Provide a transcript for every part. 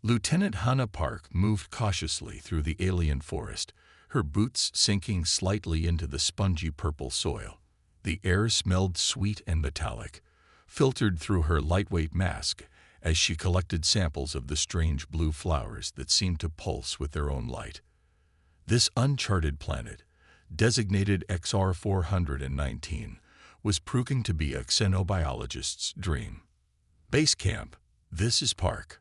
Lieutenant Hannah Park moved cautiously through the alien forest, her boots sinking slightly into the spongy purple soil. The air smelled sweet and metallic, filtered through her lightweight mask as she collected samples of the strange blue flowers that seemed to pulse with their own light. This uncharted planet, designated XR 419, was proving to be a xenobiologist's dream. Base camp, this is Park.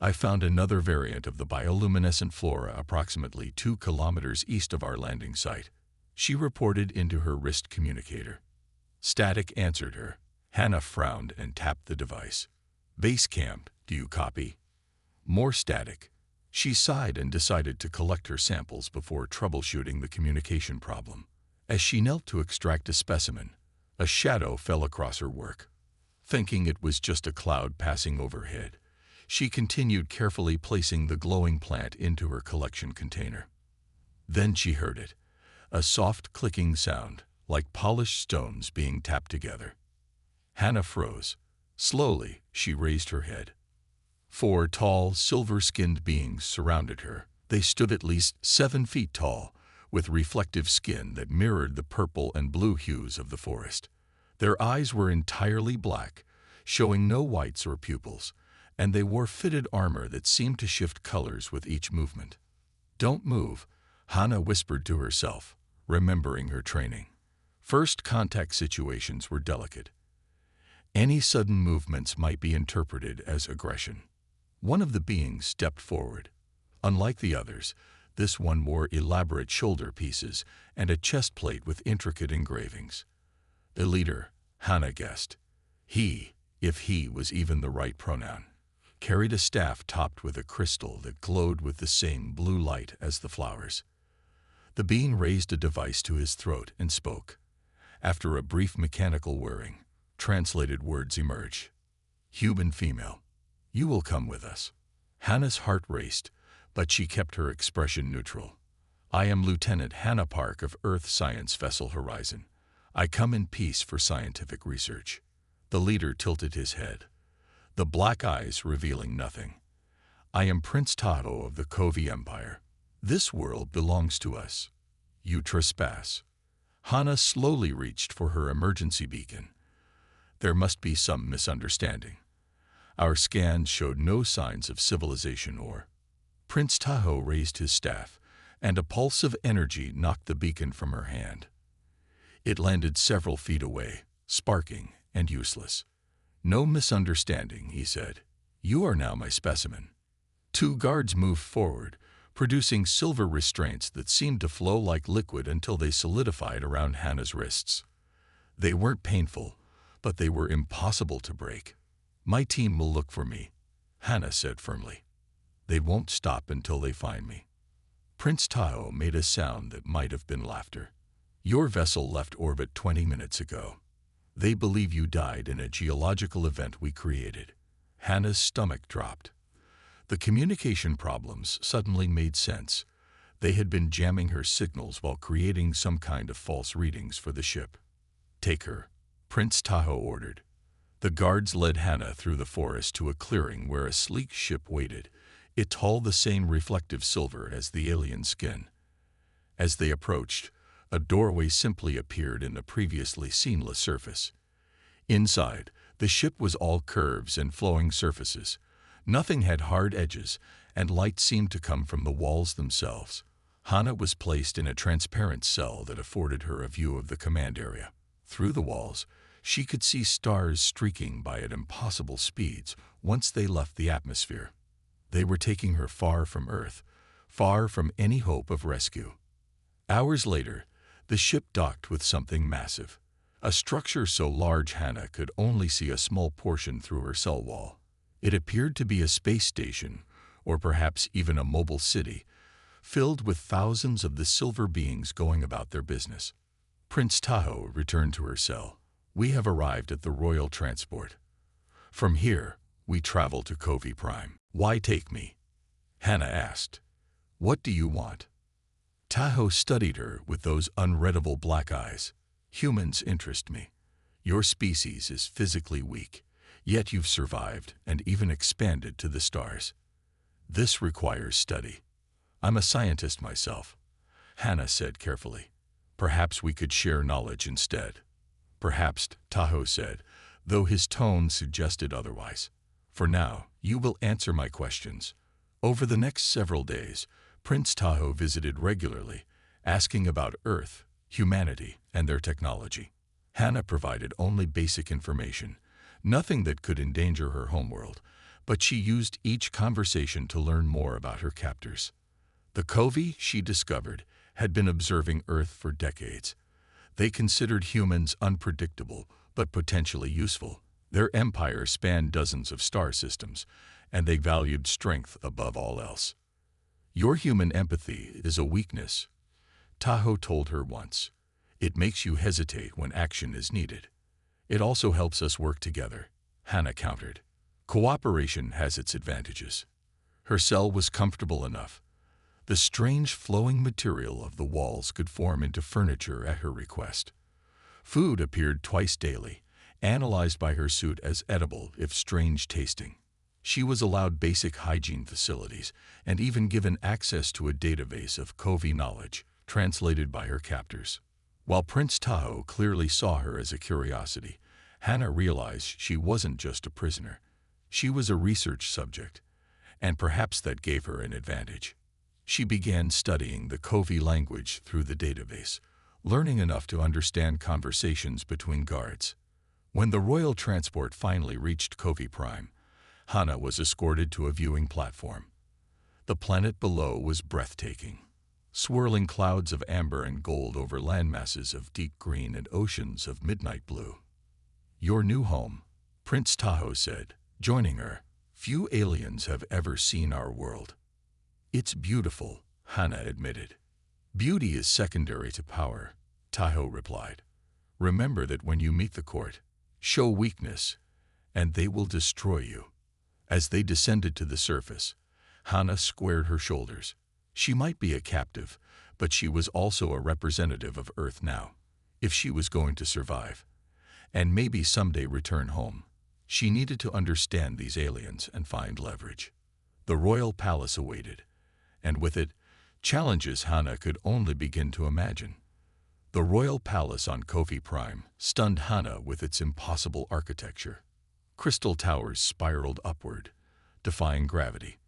I found another variant of the bioluminescent flora approximately 2 kilometers east of our landing site. She reported into her wrist communicator. Static answered her. Hannah frowned and tapped the device. Base camp, do you copy? More static. She sighed and decided to collect her samples before troubleshooting the communication problem. As she knelt to extract a specimen, a shadow fell across her work. Thinking it was just a cloud passing overhead, she continued carefully placing the glowing plant into her collection container. Then she heard it, a soft clicking sound, like polished stones being tapped together. Hannah froze. Slowly, she raised her head. 4 tall, silver-skinned beings surrounded her. They stood at least 7 feet tall, with reflective skin that mirrored the purple and blue hues of the forest. Their eyes were entirely black, showing no whites or pupils, and they wore fitted armor that seemed to shift colors with each movement. Don't move, Hannah whispered to herself, remembering her training. First contact situations were delicate. Any sudden movements might be interpreted as aggression. One of the beings stepped forward. Unlike the others, this one wore elaborate shoulder pieces and a chest plate with intricate engravings. The leader, Hannah guessed. He, if he was even the right pronoun, carried a staff topped with a crystal that glowed with the same blue light as the flowers. The being raised a device to his throat and spoke. After a brief mechanical whirring, translated words emerged. Human female, you will come with us. Hannah's heart raced, but she kept her expression neutral. I am Lieutenant Hannah Park of Earth Science Vessel Horizon. I come in peace for scientific research. The leader tilted his head, the black eyes revealing nothing. I am Prince Tahoe of the Covey Empire. This world belongs to us. You trespass. Hannah slowly reached for her emergency beacon. There must be some misunderstanding. Our scans showed no signs of civilization or... Prince Tahoe raised his staff, and a pulse of energy knocked the beacon from her hand. It landed several feet away, sparking and useless. No misunderstanding, he said. You are now my specimen. 2 guards moved forward, producing silver restraints that seemed to flow like liquid until they solidified around Hannah's wrists. They weren't painful, but they were impossible to break. My team will look for me, Hannah said firmly. They won't stop until they find me. Prince Tahoe made a sound that might have been laughter. Your vessel left orbit 20 minutes ago. They believe you died in a geological event we created. Hannah's stomach dropped. The communication problems suddenly made sense. They had been jamming her signals while creating some kind of false readings for the ship. Take her, Prince Tahoe ordered. The guards led Hannah through the forest to a clearing where a sleek ship waited, it all the same reflective silver as the alien skin. As they approached, a doorway simply appeared in the previously seamless surface. Inside, the ship was all curves and flowing surfaces. Nothing had hard edges, and light seemed to come from the walls themselves. Hannah was placed in a transparent cell that afforded her a view of the command area. Through the walls, she could see stars streaking by at impossible speeds once they left the atmosphere. They were taking her far from Earth, far from any hope of rescue. Hours later, the ship docked with something massive, a structure so large Hannah could only see a small portion through her cell wall. It appeared to be a space station, or perhaps even a mobile city, filled with thousands of the silver beings going about their business. Prince Tahoe returned to her cell. We have arrived at the royal transport. From here, we travel to Covey Prime. Why take me? Hannah asked. What do you want? Tahoe studied her with those unreadable black eyes. Humans interest me. Your species is physically weak, yet you've survived and even expanded to the stars. This requires study. I'm a scientist myself, Hannah said carefully. Perhaps we could share knowledge instead. Perhaps, Tahoe said, though his tone suggested otherwise. For now, you will answer my questions. Over the next several days, Prince Tahoe visited regularly, asking about Earth, humanity, and their technology. Hannah provided only basic information, nothing that could endanger her homeworld, but she used each conversation to learn more about her captors. The Covey, she discovered, had been observing Earth for decades. They considered humans unpredictable but potentially useful. Their empire spanned dozens of star systems, and they valued strength above all else. Your human empathy is a weakness, Tahoe told her once. It makes you hesitate when action is needed. It also helps us work together, Hannah countered. Cooperation has its advantages. Her cell was comfortable enough. The strange flowing material of the walls could form into furniture at her request. Food appeared twice daily, analyzed by her suit as edible if strange tasting. She was allowed basic hygiene facilities and even given access to a database of Covey knowledge, translated by her captors. While Prince Tahoe clearly saw her as a curiosity, Hannah realized she wasn't just a prisoner. She was a research subject, and perhaps that gave her an advantage. She began studying the Covey language through the database, learning enough to understand conversations between guards. When the royal transport finally reached Covey Prime, Hannah was escorted to a viewing platform. The planet below was breathtaking. Swirling clouds of amber and gold over landmasses of deep green and oceans of midnight blue. Your new home, Prince Tahoe said, joining her. Few aliens have ever seen our world. It's beautiful, Hannah admitted. Beauty is secondary to power, Tahoe replied. Remember that when you meet the court, show weakness, and they will destroy you. As they descended to the surface, Hannah squared her shoulders. She might be a captive, but she was also a representative of Earth now, if she was going to survive, and maybe someday return home. She needed to understand these aliens and find leverage. The royal palace awaited, and with it, challenges Hannah could only begin to imagine. The royal palace on Covey Prime stunned Hannah with its impossible architecture. Crystal towers spiraled upward, defying gravity.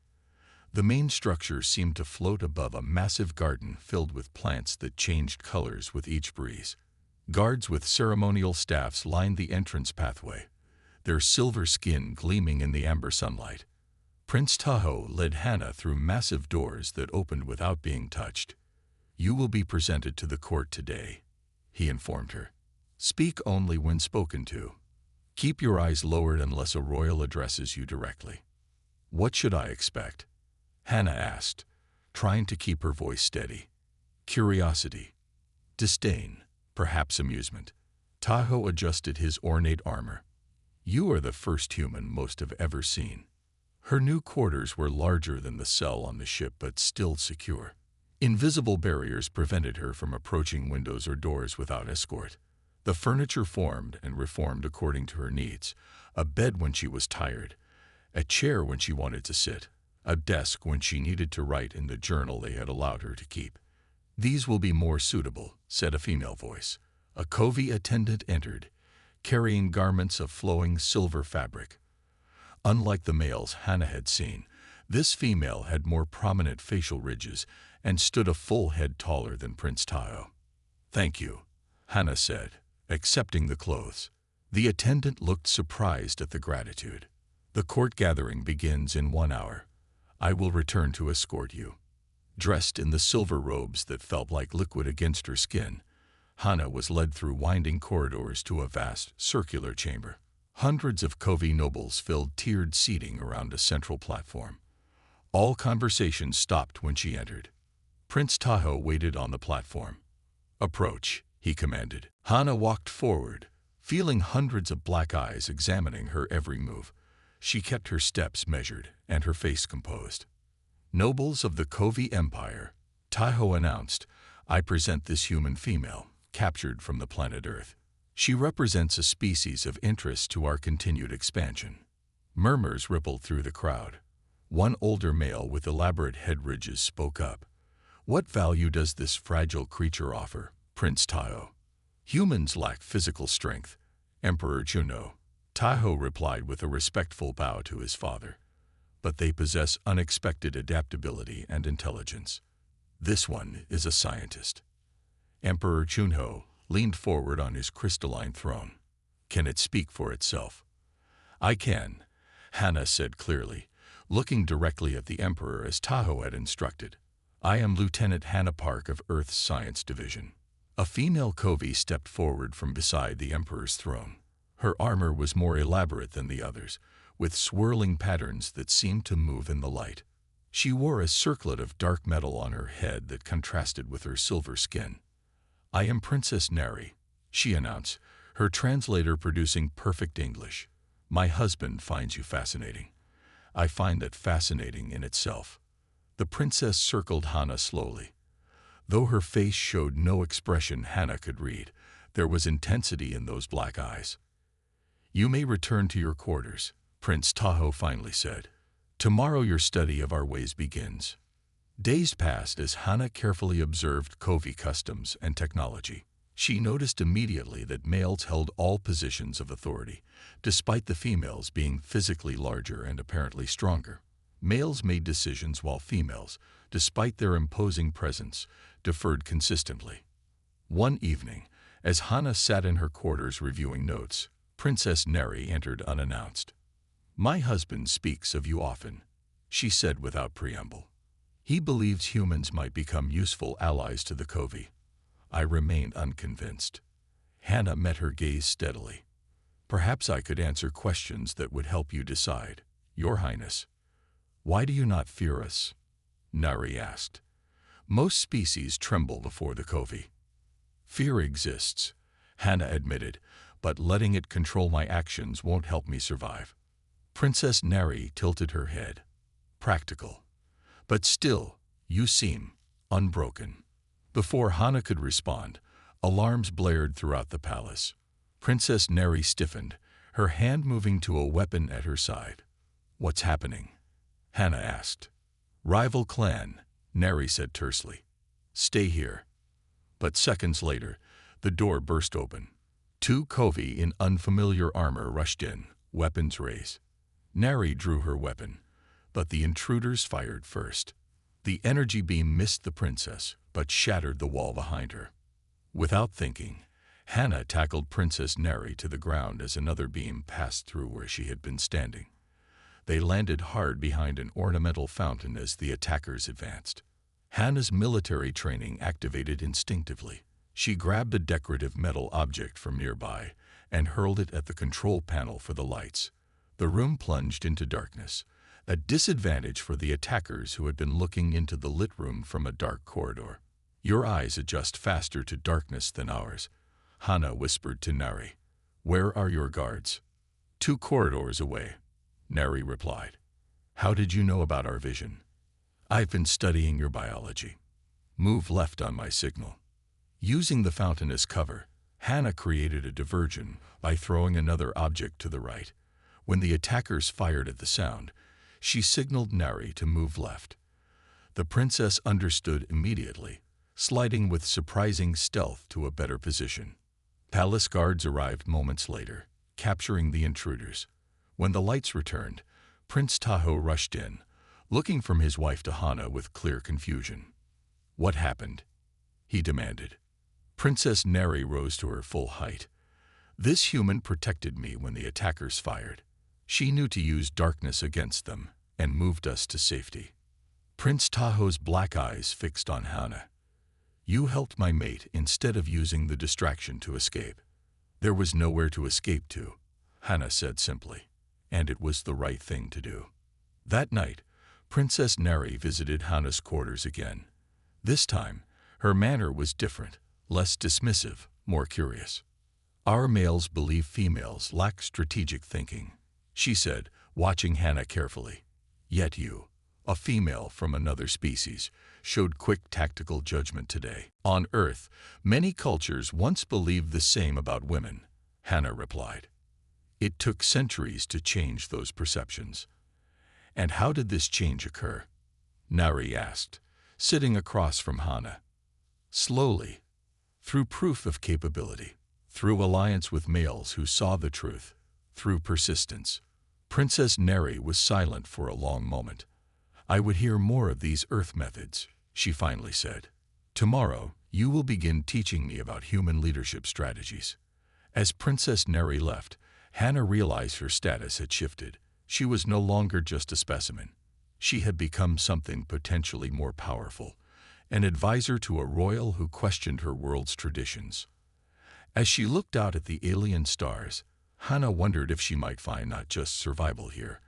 The main structure seemed to float above a massive garden filled with plants that changed colors with each breeze. Guards with ceremonial staffs lined the entrance pathway, their silver skin gleaming in the amber sunlight. Prince Tahoe led Hannah through massive doors that opened without being touched. You will be presented to the court today, he informed her. Speak only when spoken to. Keep your eyes lowered unless a royal addresses you directly. What should I expect? Hannah asked, trying to keep her voice steady. Curiosity, disdain, perhaps amusement. Tahoe adjusted his ornate armor. You are the first human most have ever seen. Her new quarters were larger than the cell on the ship but still secure. Invisible barriers prevented her from approaching windows or doors without escort. The furniture formed and reformed according to her needs. A bed when she was tired, a chair when she wanted to sit, a desk when she needed to write in the journal they had allowed her to keep. These will be more suitable, said a female voice. A Covey attendant entered, carrying garments of flowing silver fabric. Unlike the males Hannah had seen, this female had more prominent facial ridges and stood a full head taller than Prince Tahoe. Thank you, Hannah said, accepting the clothes. The attendant looked surprised at the gratitude. The court gathering begins in 1 hour. I will return to escort you. Dressed in the silver robes that felt like liquid against her skin, Hannah was led through winding corridors to a vast, circular chamber. Hundreds of Covey nobles filled tiered seating around a central platform. All conversations stopped when she entered. Prince Tahoe waited on the platform. Approach, he commanded. Hannah walked forward, feeling hundreds of black eyes examining her every move. She kept her steps measured and her face composed. Nobles of the Covey Empire, Tahoe announced, I present this human female, captured from the planet Earth. She represents a species of interest to our continued expansion. Murmurs rippled through the crowd. One older male with elaborate head ridges spoke up. "What value does this fragile creature offer, Prince Tahoe?" "Humans lack physical strength, Emperor Juno," Tahoe replied with a respectful bow to his father. "But they possess unexpected adaptability and intelligence. This one is a scientist." Emperor Junho leaned forward on his crystalline throne. "Can it speak for itself?" "I can," Hannah said clearly, looking directly at the Emperor as Tahoe had instructed. "I am Lieutenant Hannah Park of Earth's Science Division." A female Covey stepped forward from beside the Emperor's throne. Her armor was more elaborate than the others, with swirling patterns that seemed to move in the light. She wore a circlet of dark metal on her head that contrasted with her silver skin. "I am Princess Neri," she announced, her translator producing perfect English. "My husband finds you fascinating. I find that fascinating in itself." The princess circled Hannah slowly. Though her face showed no expression Hannah could read, there was intensity in those black eyes. "You may return to your quarters," Prince Tahoe finally said. "Tomorrow your study of our ways begins." Days passed as Hannah carefully observed Covey customs and technology. She noticed immediately that males held all positions of authority, despite the females being physically larger and apparently stronger. Males made decisions while females, despite their imposing presence, deferred consistently. One evening, as Hannah sat in her quarters reviewing notes, Princess Neri entered unannounced. "My husband speaks of you often," she said without preamble. "He believes humans might become useful allies to the Covey." I remained unconvinced. Hannah met her gaze steadily. "Perhaps I could answer questions that would help you decide, Your Highness." "Why do you not fear us?" Nari asked. "Most species tremble before the Covey." "Fear exists," Hannah admitted, "but letting it control my actions won't help me survive." Princess Neri tilted her head. "Practical. But still, you seem unbroken." Before Hannah could respond, alarms blared throughout the palace. Princess Neri stiffened, her hand moving to a weapon at her side. "What's happening?" Hannah asked. "Rival clan," Neri said tersely. "Stay here." But seconds later, the door burst open. Two Covey in unfamiliar armor rushed in, weapons raised. Neri drew her weapon, but the intruders fired first. The energy beam missed the princess, but shattered the wall behind her. Without thinking, Hannah tackled Princess Neri to the ground as another beam passed through where she had been standing. They landed hard behind an ornamental fountain as the attackers advanced. Hannah's military training activated instinctively. She grabbed a decorative metal object from nearby and hurled it at the control panel for the lights. The room plunged into darkness, a disadvantage for the attackers who had been looking into the lit room from a dark corridor. "Your eyes adjust faster to darkness than ours," Hannah whispered to Nari. "Where are your guards?" "2 corridors away," Nari replied. "How did you know about our vision?" "I've been studying your biology." "Move left on my signal." Using the fountain as cover, Hannah created a diversion by throwing another object to the right. When the attackers fired at the sound, she signaled Nari to move left. The princess understood immediately, sliding with surprising stealth to a better position. Palace guards arrived moments later, capturing the intruders. When the lights returned, Prince Tahoe rushed in, looking from his wife to Hannah with clear confusion. "What happened?" he demanded. Princess Neri rose to her full height. "This human protected me when the attackers fired. She knew to use darkness against them and moved us to safety." Prince Tahoe's black eyes fixed on Hannah. "You helped my mate instead of using the distraction to escape." "There was nowhere to escape to," Hannah said simply, "and it was the right thing to do." That night, Princess Neri visited Hannah's quarters again. This time, her manner was different, less dismissive, more curious. "Our males believe females lack strategic thinking," she said, watching Hannah carefully. "Yet you, a female from another species, showed quick tactical judgment today." "On Earth, many cultures once believed the same about women," Hannah replied. "It took centuries to change those perceptions." And how did this change occur? Nari asked, sitting across from Hana. Slowly, through proof of capability, through alliance with males who saw the truth, through persistence. Princess Neri was silent for a long moment. I would hear more of these earth methods, she finally said. Tomorrow, you will begin teaching me about human leadership strategies. As Princess Neri left, Hana realized her status had shifted. She was no longer just a specimen. She had become something potentially more powerful, an advisor to a royal who questioned her world's traditions. As she looked out at the alien stars, Hana wondered if she might find not just survival here,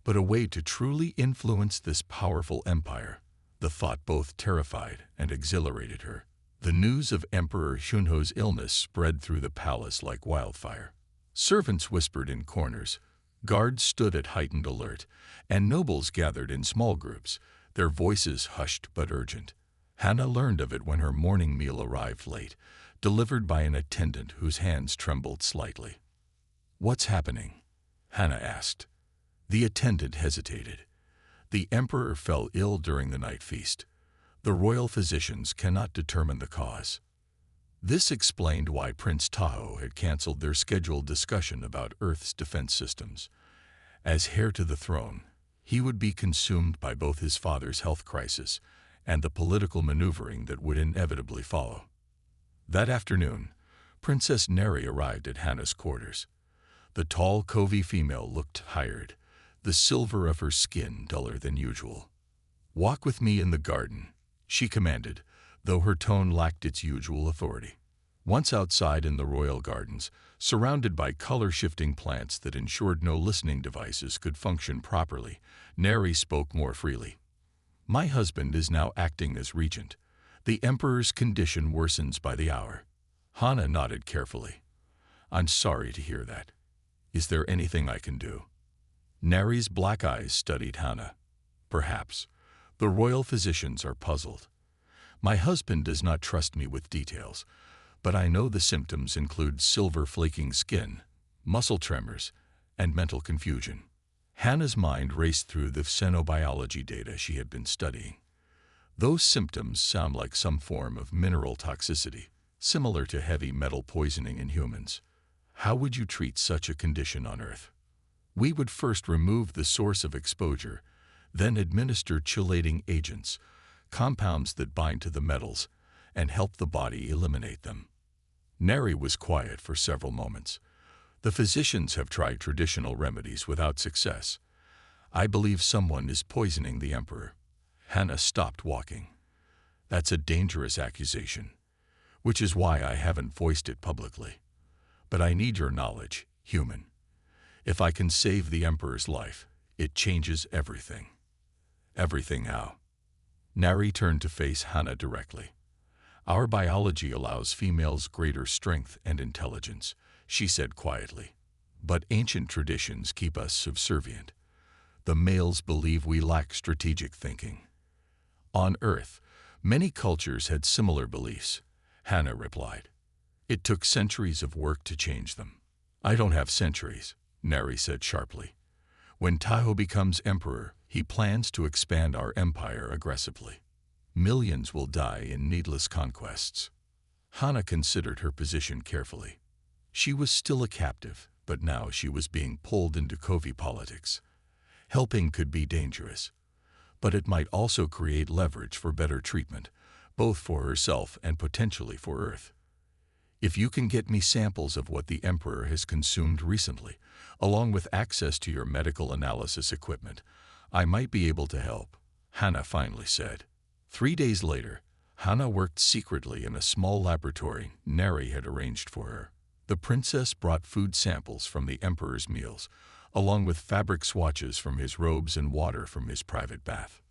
but a way to truly influence this powerful empire. The thought both terrified and exhilarated her. The news of Emperor Shunho's illness spread through the palace like wildfire. Servants whispered in corners, guards stood at heightened alert, and nobles gathered in small groups, their voices hushed but urgent. Hana learned of it when her morning meal arrived late, delivered by an attendant whose hands trembled slightly. "What's happening?" Hana asked. The attendant hesitated. The emperor fell ill during the night feast. The royal physicians cannot determine the cause. This explained why Prince Taho had canceled their scheduled discussion about Earth's defense systems. As heir to the throne, he would be consumed by both his father's health crisis and the political maneuvering that would inevitably follow. That afternoon, Princess Neri arrived at Hana's quarters. The tall Kovi female looked tired, the silver of her skin duller than usual. "Walk with me in the garden," she commanded, though her tone lacked its usual authority. Once outside in the royal gardens, surrounded by color-shifting plants that ensured no listening devices could function properly, Neri spoke more freely. "My husband is now acting as regent. The emperor's condition worsens by the hour." Hana nodded carefully. "I'm sorry to hear that. Is there anything I can do?" Neri's black eyes studied Hana. "Perhaps. The royal physicians are puzzled. My husband does not trust me with details, but I know the symptoms include silver flaking skin, muscle tremors, and mental confusion." Hana's mind raced through the xenobiology data she had been studying. Those symptoms sound like some form of mineral toxicity, similar to heavy metal poisoning in humans. How would you treat such a condition on Earth? "We would first remove the source of exposure, then administer chelating agents, compounds that bind to the metals, and help the body eliminate them." Neri was quiet for several moments. "The physicians have tried traditional remedies without success. I believe someone is poisoning the emperor." Hana stopped walking. "That's a dangerous accusation, which is why I haven't voiced it publicly. But I need your knowledge, human. If I can save the emperor's life, it changes everything." "Everything how?" Nari turned to face Hana directly. "Our biology allows females greater strength and intelligence," she said quietly. "But ancient traditions keep us subservient. The males believe we lack strategic thinking." "On Earth, many cultures had similar beliefs," Hana replied. "It took centuries of work to change them." "I don't have centuries," Neri said sharply. "When Taho becomes emperor, he plans to expand our empire aggressively. Millions will die in needless conquests." Hana considered her position carefully. She was still a captive, but now she was being pulled into Kovi politics. Helping could be dangerous, but it might also create leverage for better treatment, both for herself and potentially for Earth. "If you can get me samples of what the emperor has consumed recently, along with access to your medical analysis equipment, I might be able to help," Hana finally said. 3 days later, Hana worked secretly in a small laboratory Neri had arranged for her. The princess brought food samples from the emperor's meals, along with fabric swatches from his robes and water from his private bath.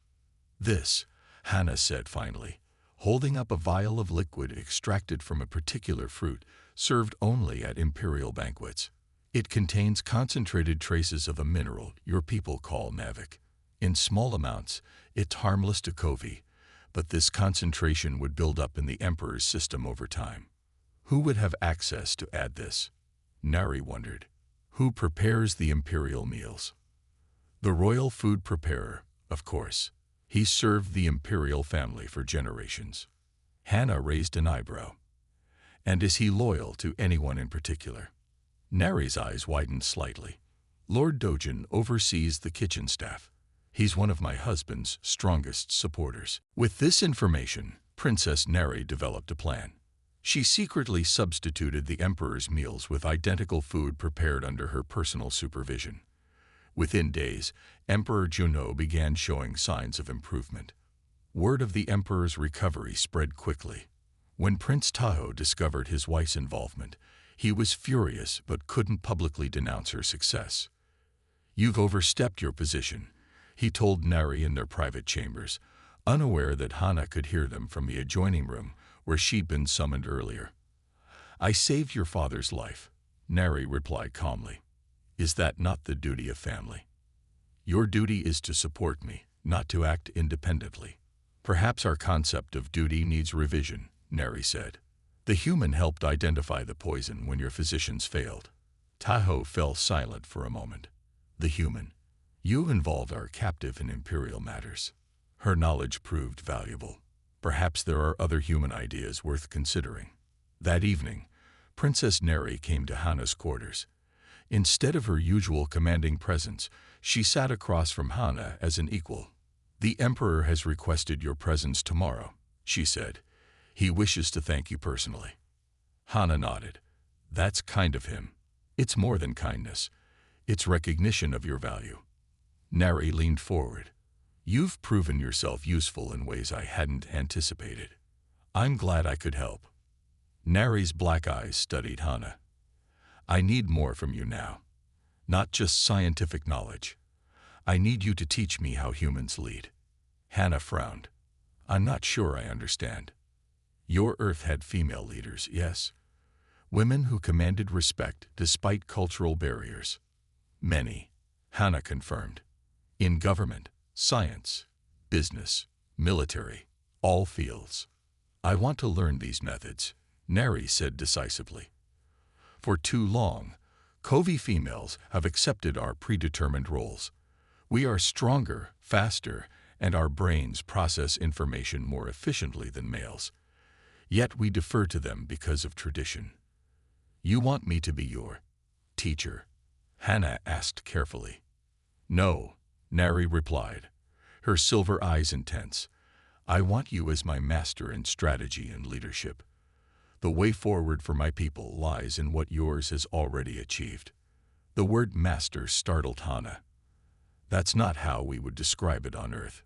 "This," Hana said finally, holding up a vial of liquid extracted from a particular fruit, served only at imperial banquets. "It contains concentrated traces of a mineral your people call navic. In small amounts, it's harmless to Kovi, but this concentration would build up in the emperor's system over time." "Who would have access to add this?" Nari wondered. "Who prepares the imperial meals?" The royal food preparer, of course. He served the imperial family for generations. Hannah raised an eyebrow. And is he loyal to anyone in particular? Nari's eyes widened slightly. Lord Dojin oversees the kitchen staff. He's one of my husband's strongest supporters. With this information, Princess Nari developed a plan. She secretly substituted the emperor's meals with identical food prepared under her personal supervision. Within days, Emperor Junno began showing signs of improvement. Word of the emperor's recovery spread quickly. When Prince Taho discovered his wife's involvement, he was furious but couldn't publicly denounce her success. "You've overstepped your position," he told Nari in their private chambers, unaware that Hannah could hear them from the adjoining room where she'd been summoned earlier. "I saved your father's life," Nari replied calmly. "Is that not the duty of family? Your duty is to support me, not to act independently." "Perhaps our concept of duty needs revision," Nari said. "The human helped identify the poison when your physicians failed." Taho fell silent for a moment. "The human? You involved our captive in imperial matters." Her knowledge proved valuable. Perhaps there are other human ideas worth considering. That evening, Princess Nari came to Hannah's quarters. Instead of her usual commanding presence, she sat across from Hannah as an equal. "The Emperor has requested your presence tomorrow," she said. "He wishes to thank you personally." Hannah nodded. "That's kind of him. It's more than kindness. It's recognition of your value." Nari leaned forward. "You've proven yourself useful in ways I hadn't anticipated. I'm glad I could help." Nari's black eyes studied Hannah. "I need more from you now. Not just scientific knowledge. I need you to teach me how humans lead." Hannah frowned. "I'm not sure I understand." "Your Earth had female leaders, yes? Women who commanded respect despite cultural barriers." "Many," Hannah confirmed. "In government, science, business, military, all fields. I want to learn these methods," Nari said decisively. "For too long, Kovi females have accepted our predetermined roles. We are stronger, faster, and our brains process information more efficiently than males. Yet we defer to them because of tradition." "You want me to be your teacher?" Hannah asked carefully. "No," Nari replied, her silver eyes intense. "I want you as my master in strategy and leadership. The way forward for my people lies in what yours has already achieved." The word master startled Hannah. "That's not how we would describe it on Earth.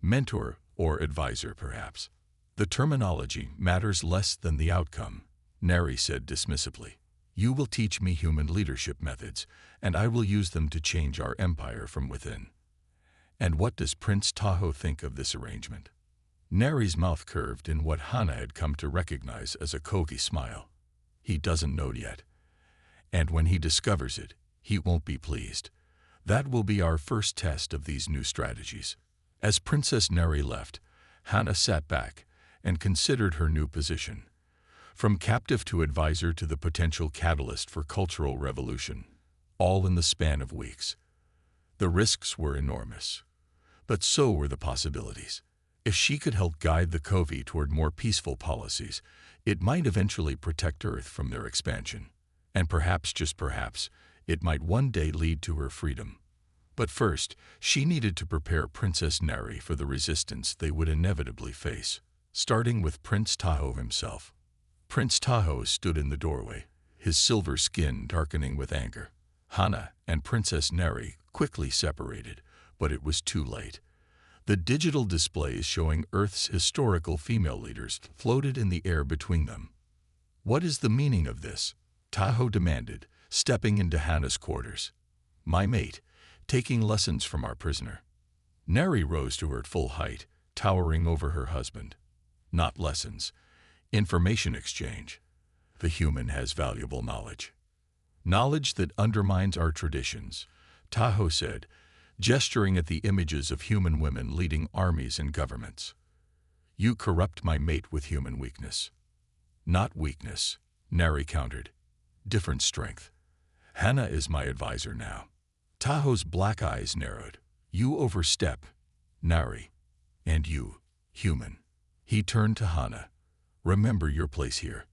Mentor or advisor, perhaps." "The terminology matters less than the outcome," Nari said dismissively. "You will teach me human leadership methods, and I will use them to change our empire from within." "And what does Prince Taho think of this arrangement?" Nari's mouth curved in what Hannah had come to recognize as a Kogi smile. "He doesn't know yet. And when he discovers it, he won't be pleased. That will be our first test of these new strategies." As Princess Nari left, Hannah sat back and considered her new position. From captive to advisor to the potential catalyst for cultural revolution, all in the span of weeks. The risks were enormous, but so were the possibilities. If she could help guide the Kovi toward more peaceful policies, it might eventually protect Earth from their expansion. And perhaps, just perhaps, it might one day lead to her freedom. But first, she needed to prepare Princess Nari for the resistance they would inevitably face, starting with Prince Taho himself. Prince Taho stood in the doorway, his silver skin darkening with anger. Hannah and Princess Nari quickly separated, but it was too late. The digital displays showing Earth's historical female leaders floated in the air between them. "What is the meaning of this?" Taho demanded, stepping into Hannah's quarters. "My mate, taking lessons from our prisoner." Nari rose to her full height, towering over her husband. "Not lessons. Information exchange. The human has valuable knowledge." "Knowledge that undermines our traditions," Taho said, gesturing at the images of human women leading armies and governments. "You corrupt my mate with human weakness." "Not weakness," Nari countered. "Different strength. Hannah is my advisor now." Taho's black eyes narrowed. You overstep, Nari. And you, human. He turned to Hana. Remember your place here.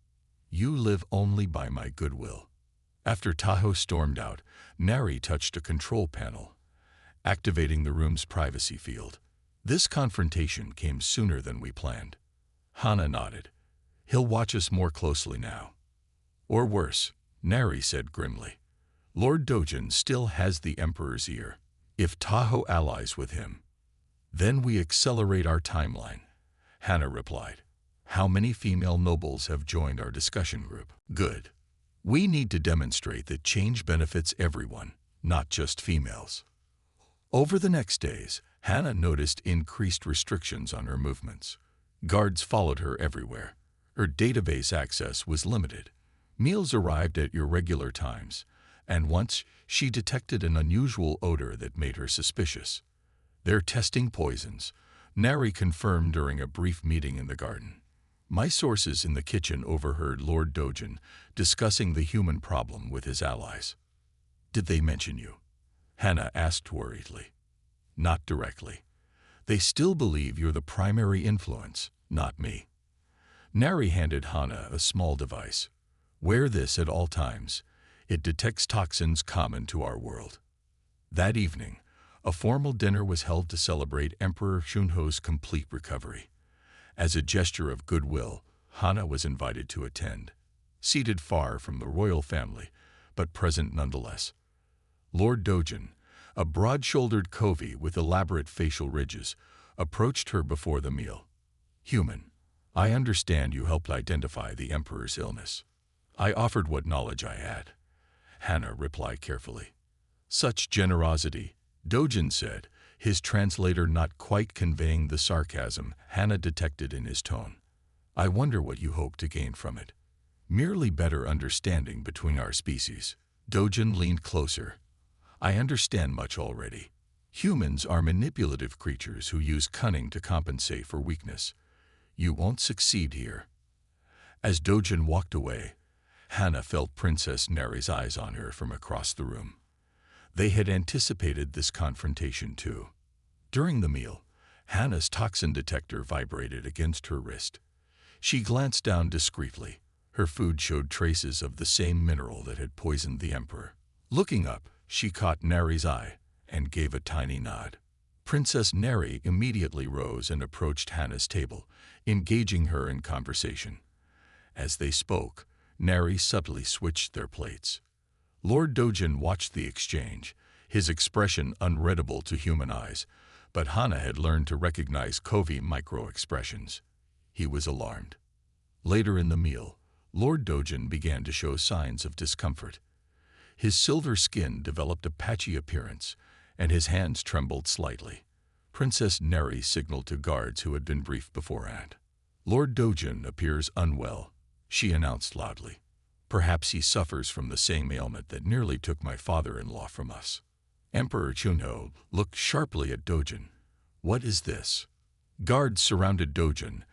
You live only by my goodwill. After Tahoe stormed out, Nari touched a control panel, activating the room's privacy field. This confrontation came sooner than we planned. Hana nodded. He'll watch us more closely now. Or worse, Nari said grimly. Lord Dojin still has the Emperor's ear. If Tahoe allies with him, then we accelerate our timeline, Hana replied. How many female nobles have joined our discussion group? Good. We need to demonstrate that change benefits everyone, not just females. Over the next days, Hana noticed increased restrictions on her movements. Guards followed her everywhere. Her database access was limited. Meals arrived at irregular times, and once she detected an unusual odor that made her suspicious. They're testing poisons, Nari confirmed during a brief meeting in the garden. My sources in the kitchen overheard Lord Dojin discussing the human problem with his allies. Did they mention you? Hana asked worriedly. Not directly. They still believe you're the primary influence, not me. Nari handed Hana a small device. Wear this at all times. It detects toxins common to our world. That evening, a formal dinner was held to celebrate Emperor Shunho's complete recovery. As a gesture of goodwill, Hana was invited to attend. Seated far from the royal family, but present nonetheless. Lord Dojin, a broad-shouldered Kovi with elaborate facial ridges, approached her before the meal. Human, I understand you helped identify the Emperor's illness. I offered what knowledge I had. Hana replied carefully. Such generosity, Dojin said, his translator not quite conveying the sarcasm Hana detected in his tone. I wonder what you hope to gain from it. Merely better understanding between our species. Dojin leaned closer. I understand much already. Humans are manipulative creatures who use cunning to compensate for weakness. You won't succeed here. As Dojin walked away, Hana felt Princess Nari's eyes on her from across the room. They had anticipated this confrontation too. During the meal, Hana's toxin detector vibrated against her wrist. She glanced down discreetly. Her food showed traces of the same mineral that had poisoned the Emperor. Looking up, she caught Nari's eye and gave a tiny nod. Princess Nari immediately rose and approached Hana's table, engaging her in conversation. As they spoke, Nari subtly switched their plates. Lord Dojin watched the exchange, his expression unreadable to human eyes, but Hana had learned to recognize Kovi micro-expressions. He was alarmed. Later in the meal, Lord Dojin began to show signs of discomfort. His silver skin developed a patchy appearance, and his hands trembled slightly. Princess Nari signaled to guards who had been briefed beforehand. Lord Dojin appears unwell, she announced loudly. Perhaps he suffers from the same ailment that nearly took my father-in-law from us. Emperor Chunho looked sharply at Dojin. What is this? Guards surrounded Dojin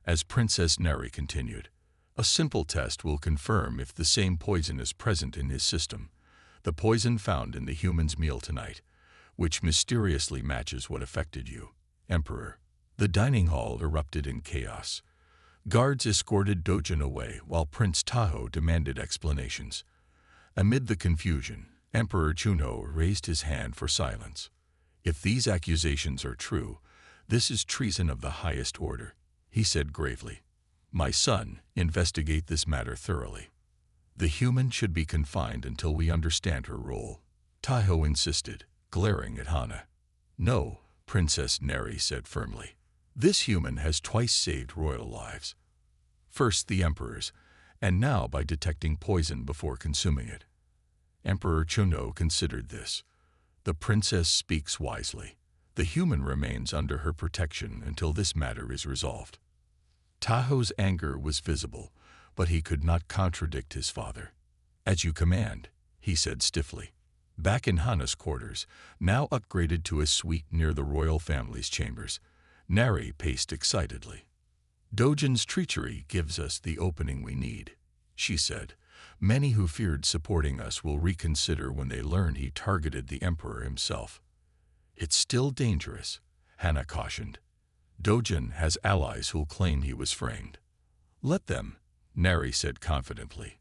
as Princess Nari continued. A simple test will confirm if the same poison is present in his system. The poison found in the human's meal tonight, which mysteriously matches what affected you, Emperor. The dining hall erupted in chaos. Guards escorted Dojin away while Prince Tahoe demanded explanations. Amid the confusion, Emperor Chunho raised his hand for silence. If these accusations are true, this is treason of the highest order, he said gravely. My son, investigate this matter thoroughly. The human should be confined until we understand her role, Tahoe insisted, glaring at Hana. No, Princess Nari said firmly. This human has twice saved royal lives. First the Emperor's, and now by detecting poison before consuming it. Emperor Chunho considered this. The princess speaks wisely. The human remains under her protection until this matter is resolved. Tahoe's anger was visible, but he could not contradict his father. As you command, he said stiffly. Back in Hana's quarters, now upgraded to a suite near the royal family's chambers, Nari paced excitedly. Dojin's treachery gives us the opening we need, she said. Many who feared supporting us will reconsider when they learn he targeted the Emperor himself. It's still dangerous, Hannah cautioned. Dojin has allies who'll claim he was framed. Let them, Neri said confidently.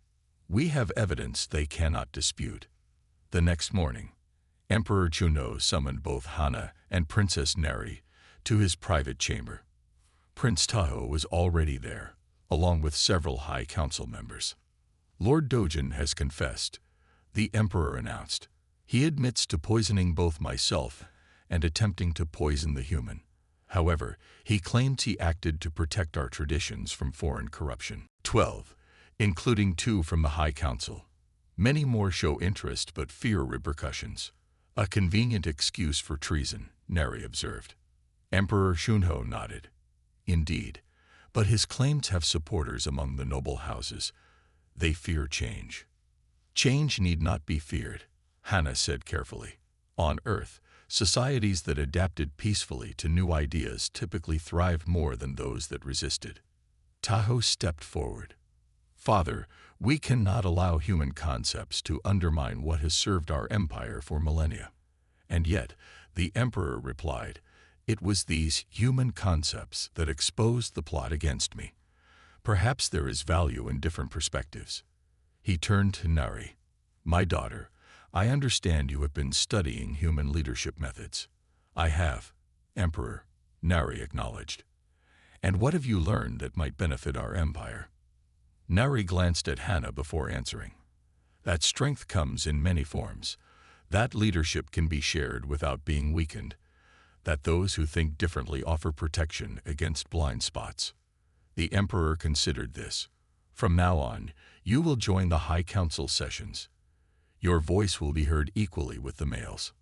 We have evidence they cannot dispute. The next morning, Emperor Juno summoned both Hannah and Princess Neri to his private chamber. Prince Tahoe was already there, along with several High Council members. Lord Dojin has confessed, the Emperor announced. He admits to poisoning both myself and attempting to poison the human. However, he claims he acted to protect our traditions from foreign corruption. 12, including 2 from the High Council. Many more show interest but fear repercussions. A convenient excuse for treason, Neri observed. Emperor Shunho nodded. Indeed, but his claims have supporters among the noble houses. They fear change. Change need not be feared, Hannah said carefully. On Earth, societies that adapted peacefully to new ideas typically thrive more than those that resisted. Tahoe stepped forward. Father, we cannot allow human concepts to undermine what has served our empire for millennia. And yet, the Emperor replied, it was these human concepts that exposed the plot against me. Perhaps there is value in different perspectives. He turned to Neri. My daughter, I understand you have been studying human leadership methods. I have, Emperor, Neri acknowledged. And what have you learned that might benefit our empire? Neri glanced at Hannah before answering. That strength comes in many forms. That leadership can be shared without being weakened. That those who think differently offer protection against blind spots. The Emperor considered this. From now on, you will join the High Council sessions. Your voice will be heard equally with the males.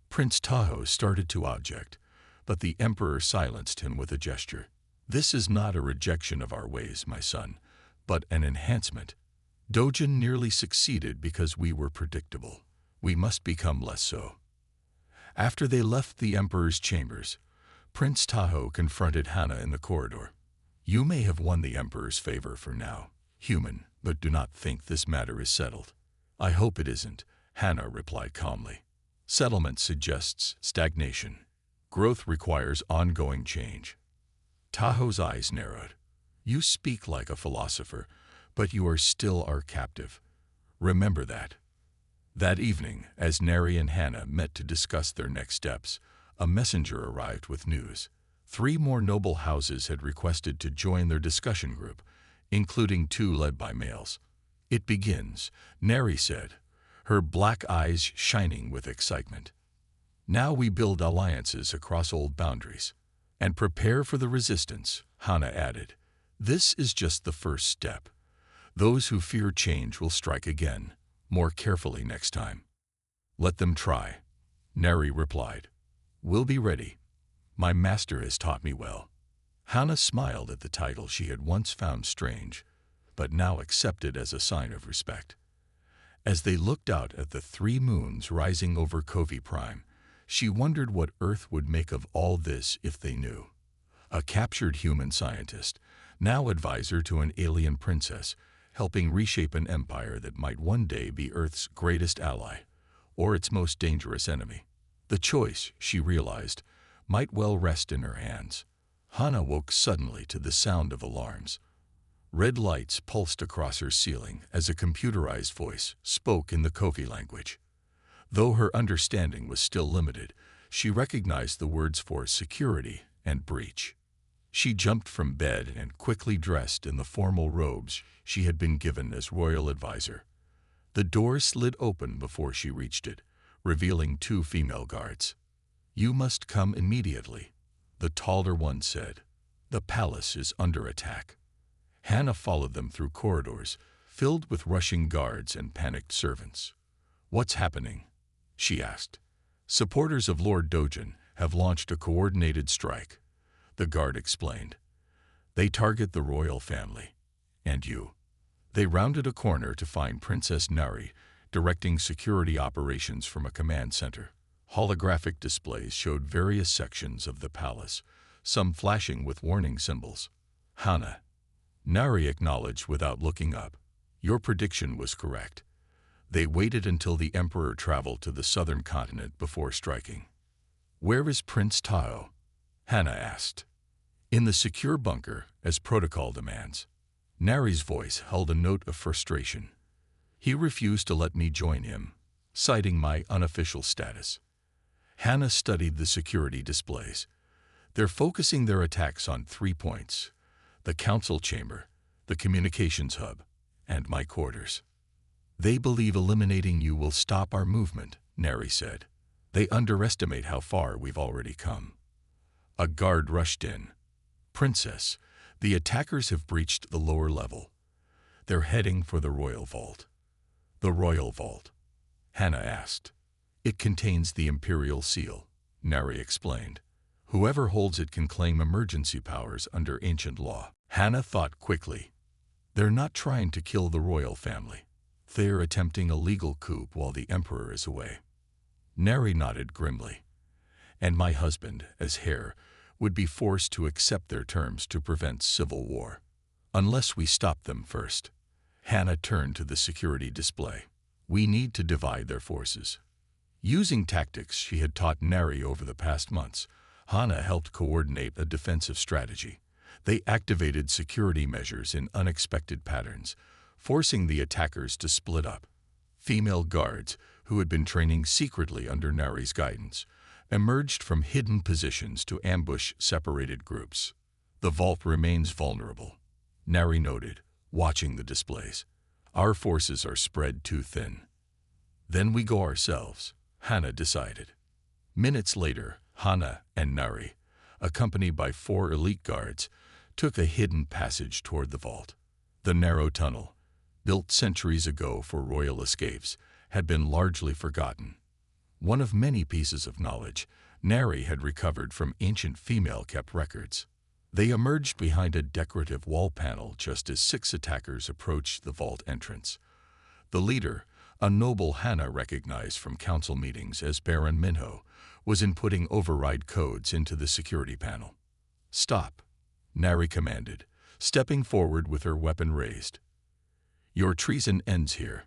Prince Tahoe started to object, but the Emperor silenced him with a gesture. This is not a rejection of our ways, my son, but an enhancement. Dojin nearly succeeded because we were predictable. We must become less so. After they left the Emperor's chambers, Prince Tahoe confronted Hannah in the corridor. You may have won the Emperor's favor for now, human, but do not think this matter is settled. I hope it isn't, Hannah replied calmly. Settlement suggests stagnation. Growth requires ongoing change. Tahoe's eyes narrowed. You speak like a philosopher, but you are still our captive. Remember that. That evening, as Neri and Hannah met to discuss their next steps, a messenger arrived with news. 3 more noble houses had requested to join their discussion group, including 2 led by males. It begins, Neri said, her black eyes shining with excitement. Now we build alliances across old boundaries. And prepare for the resistance, Hannah added. This is just the first step. Those who fear change will strike again, more carefully next time. Let them try, Neri replied. We'll be ready. My master has taught me well. Hannah smiled at the title she had once found strange, but now accepted as a sign of respect. As they looked out at the 3 moons rising over Covey Prime, she wondered what Earth would make of all this if they knew. A captured human scientist, now advisor to an alien princess, helping reshape an empire that might one day be Earth's greatest ally, or its most dangerous enemy. The choice, she realized, might well rest in her hands. Hannah woke suddenly to the sound of alarms. Red lights pulsed across her ceiling as a computerized voice spoke in the Covey language. Though her understanding was still limited, she recognized the words for security and breach. She jumped from bed and quickly dressed in the formal robes she had been given as royal advisor. The door slid open before she reached it, revealing 2 female guards. You must come immediately, the taller one said. The palace is under attack. Hannah followed them through corridors filled with rushing guards and panicked servants. What's happening? She asked. Supporters of Lord Dojin have launched a coordinated strike, the guard explained. They target the royal family. And you. They rounded a corner to find Princess Neri directing security operations from a command center. Holographic displays showed various sections of the palace, some flashing with warning symbols. Hannah. Neri acknowledged without looking up. Your prediction was correct. They waited until the Emperor traveled to the southern continent before striking. "Where is Prince Tao?" Hannah asked. "In the secure bunker, as protocol demands." Nari's voice held a note of frustration. "He refused to let me join him, citing my unofficial status." Hannah studied the security displays. "They're focusing their attacks on 3 points: the council chamber, the communications hub, and my quarters." "They believe eliminating you will stop our movement," Nari said. "They underestimate how far we've already come." A guard rushed in. "Princess, the attackers have breached the lower level. They're heading for the Royal Vault." "The Royal Vault?" Hannah asked. "It contains the Imperial Seal," Nari explained. "Whoever holds it can claim emergency powers under ancient law." Hannah thought quickly. "They're not trying to kill the royal family. They're attempting a legal coup while the Emperor is away." Nari nodded grimly. "And my husband, as heir, would be forced to accept their terms to prevent civil war. Unless we stop them first." Hannah turned to the security display. "We need to divide their forces." Using tactics she had taught Nari over the past months, Hannah helped coordinate a defensive strategy. They activated security measures in unexpected patterns, forcing the attackers to split up. Female guards, who had been training secretly under Nari's guidance, emerged from hidden positions to ambush separated groups. "The vault remains vulnerable," Nari noted, watching the displays. "Our forces are spread too thin." "Then we go ourselves," Hannah decided. Minutes later, Hannah and Nari, accompanied by 4 elite guards, took a hidden passage toward the vault. The narrow tunnel, built centuries ago for royal escapes, had been largely forgotten. One of many pieces of knowledge Nari had recovered from ancient female-kept records. They emerged behind a decorative wall panel just as 6 attackers approached the vault entrance. The leader, a noble Hannah recognized from council meetings as Baron Minho, was inputting override codes into the security panel. "Stop," Nari commanded, stepping forward with her weapon raised. "Your treason ends here."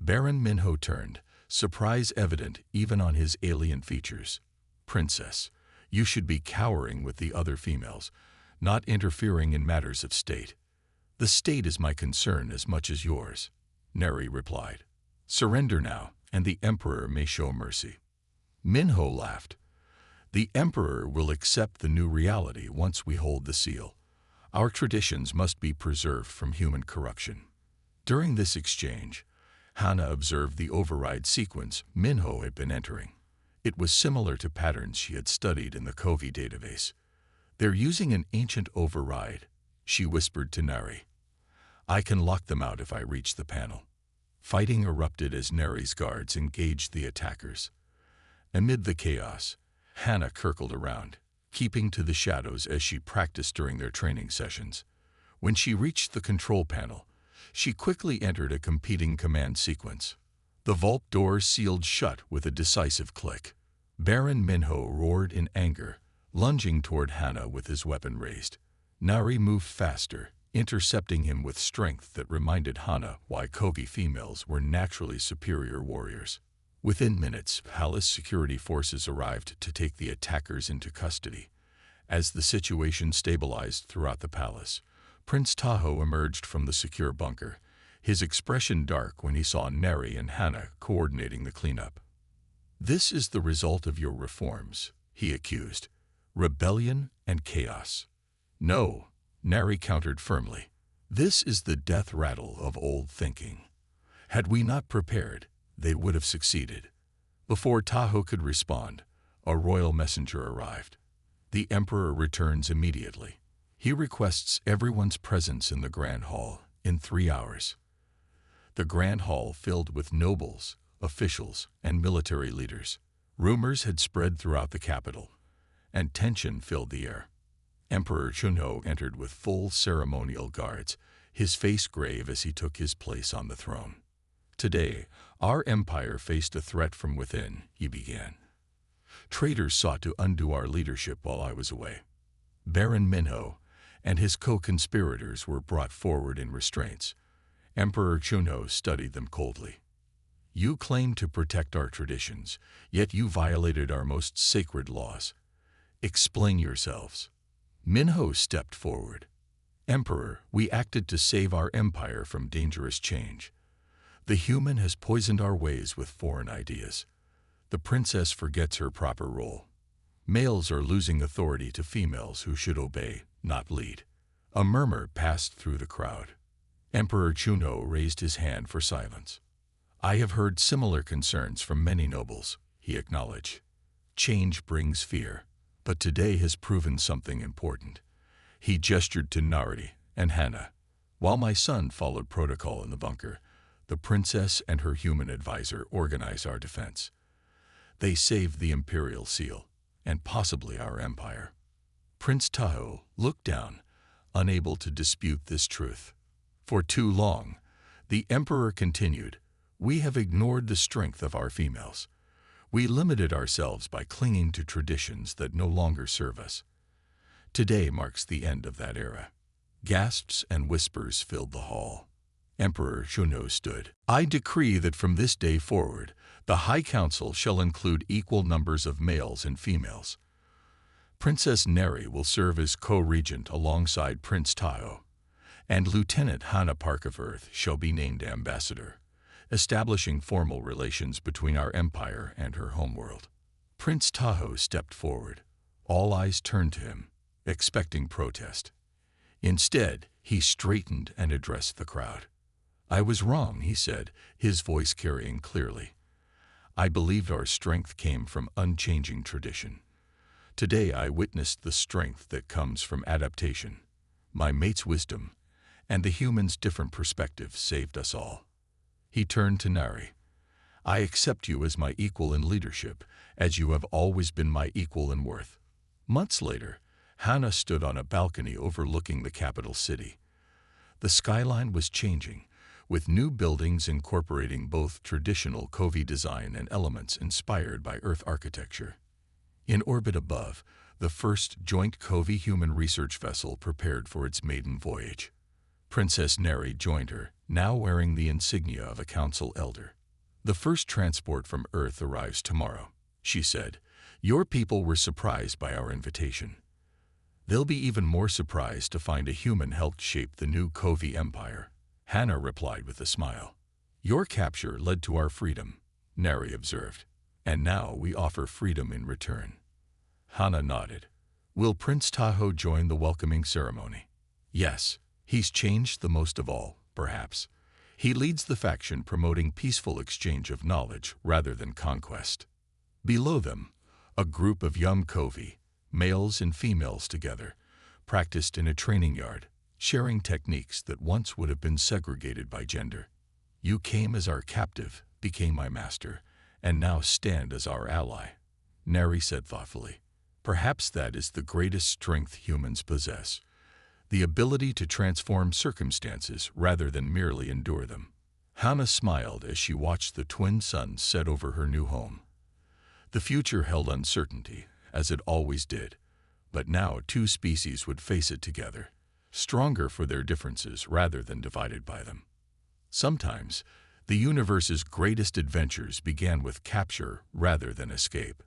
Baron Minho turned, surprise evident even on his alien features. "Princess, you should be cowering with the other females, not interfering in matters of state." "The state is my concern as much as yours," Nari replied. "Surrender now, and the Emperor may show mercy." Minho laughed. "The Emperor will accept the new reality once we hold the seal. Our traditions must be preserved from human corruption." During this exchange, Hannah observed the override sequence Minho had been entering. It was similar to patterns she had studied in the Covey database. "They're using an ancient override," she whispered to Nari. "I can lock them out if I reach the panel." Fighting erupted as Nari's guards engaged the attackers. Amid the chaos, Hannah circled around, keeping to the shadows as she practiced during their training sessions. When she reached the control panel, she quickly entered a competing command sequence. The vault door sealed shut with a decisive click. Baron Minho roared in anger, lunging toward Hannah with his weapon raised. Nari moved faster, intercepting him with strength that reminded Hannah why Covey females were naturally superior warriors. Within minutes, palace security forces arrived to take the attackers into custody. As the situation stabilized throughout the palace, Prince Tahoe emerged from the secure bunker, his expression dark when he saw Nari and Hannah coordinating the cleanup. "This is the result of your reforms," he accused. "Rebellion and chaos." "No," Nari countered firmly. "This is the death rattle of old thinking. Had we not prepared, they would have succeeded." Before Tahoe could respond, a royal messenger arrived. "The Emperor returns immediately. He requests everyone's presence in the Grand Hall in 3 hours." The Grand Hall filled with nobles, officials, and military leaders. Rumors had spread throughout the capital, and tension filled the air. Emperor Chunho entered with full ceremonial guards, his face grave as he took his place on the throne. "Today, our empire faced a threat from within," he began. "Traitors sought to undo our leadership while I was away. Baron Minho and his co-conspirators were brought forward in restraints." Emperor Chunho studied them coldly. You claim to protect our traditions, yet you violated our most sacred laws. Explain yourselves. Minho stepped forward. Emperor, we acted to save our empire from dangerous change. The human has poisoned our ways with foreign ideas. The princess forgets her proper role. Males are losing authority to females who should obey, not lead. A murmur passed through the crowd. Emperor Chuno raised his hand for silence. I have heard similar concerns from many nobles, he acknowledged. Change brings fear, but today has proven something important. He gestured to Nari and Hannah. While my son followed protocol in the bunker, the princess and her human advisor organized our defense. They saved the imperial seal, and possibly our empire. Prince Tahoe looked down, unable to dispute this truth. For too long, the emperor continued, we have ignored the strength of our females. We limited ourselves by clinging to traditions that no longer serve us. Today marks the end of that era. Gasps and whispers filled the hall. Emperor Shuno stood. I decree that from this day forward, the High Council shall include equal numbers of males and females. Princess Neri will serve as co-regent alongside Prince Tahoe, and Lieutenant Hannah Park of Earth shall be named ambassador, establishing formal relations between our empire and her homeworld. Prince Tahoe stepped forward. All eyes turned to him, expecting protest. Instead, he straightened and addressed the crowd. I was wrong, he said, his voice carrying clearly. I believed our strength came from unchanging tradition. Today I witnessed the strength that comes from adaptation. My mate's wisdom and the human's different perspectives saved us all. He turned to Nari. I accept you as my equal in leadership, as you have always been my equal in worth. Months later, Hannah stood on a balcony overlooking the capital city. The skyline was changing, with new buildings incorporating both traditional Covey design and elements inspired by Earth architecture. In orbit above, the first joint Covey human research vessel prepared for its maiden voyage. Princess Neri joined her, now wearing the insignia of a council elder. The first transport from Earth arrives tomorrow, she said. Your people were surprised by our invitation. They'll be even more surprised to find a human helped shape the new Covey Empire. Hannah replied with a smile. Your capture led to our freedom, Neri observed, and now we offer freedom in return. Hannah nodded. Will Prince Tahoe join the welcoming ceremony? Yes, he's changed the most of all, perhaps. He leads the faction promoting peaceful exchange of knowledge rather than conquest. Below them, a group of young Covey, males and females together, practiced in a training yard, sharing techniques that once would have been segregated by gender. You came as our captive, became my master, and now stand as our ally, Neri said thoughtfully. Perhaps that is the greatest strength humans possess, the ability to transform circumstances rather than merely endure them. Hannah smiled as she watched the twin suns set over her new home. The future held uncertainty, as it always did, but now two species would face it together, stronger for their differences rather than divided by them. Sometimes, the universe's greatest adventures began with capture rather than escape.